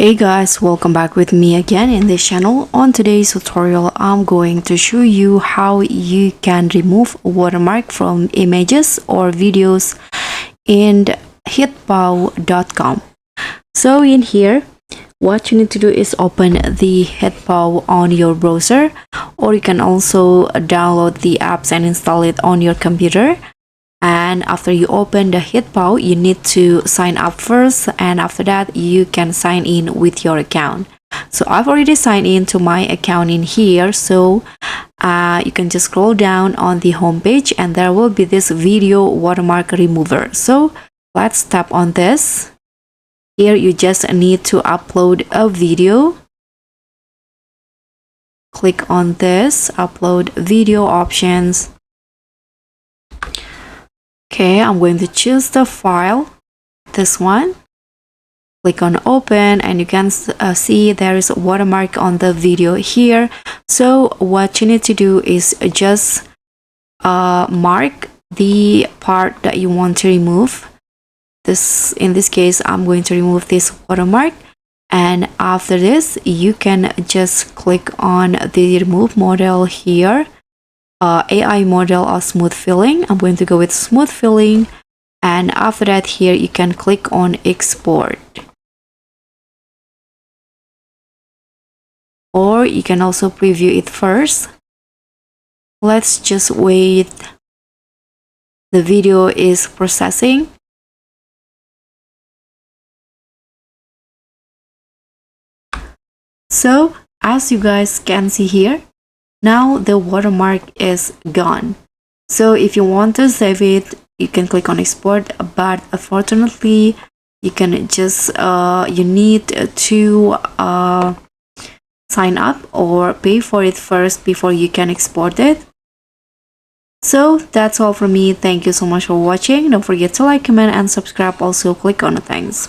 Hey guys, welcome back with me again in this channel. On today's tutorial, I'm going to show you how you can remove watermark from images or videos in hitpow.com. So in here, what you need to do is open the hitpow on your browser, or you can also download the apps and install it on your computer. And after you open the hitpow, you need to sign up first, and after that you can sign in with your account. So I've already signed in to my account in here, so you can just scroll down on the home page and there will be this video watermark remover. So let's tap on this. Here you just need to upload a video. Click on this, upload video options. Okay, I'm going to choose the file, this one. Click on open and you can see there is a watermark on the video here. So what you need to do is just mark the part that you want to remove. In this case, I'm going to remove this watermark. And after this, you can just click on the remove model here. AI model or smooth filling. I'm going to go with smooth filling, and after that here you can click on export, or you can also preview it first. Let's just wait. The video is processing. So as you guys can see here, now the watermark is gone. So if you want to save it, you can click on export, but unfortunately you can just you need to sign up or pay for it first before you can export it. So that's all from me. Thank you so much for watching. Don't forget to like, comment and subscribe. Also click on the thanks.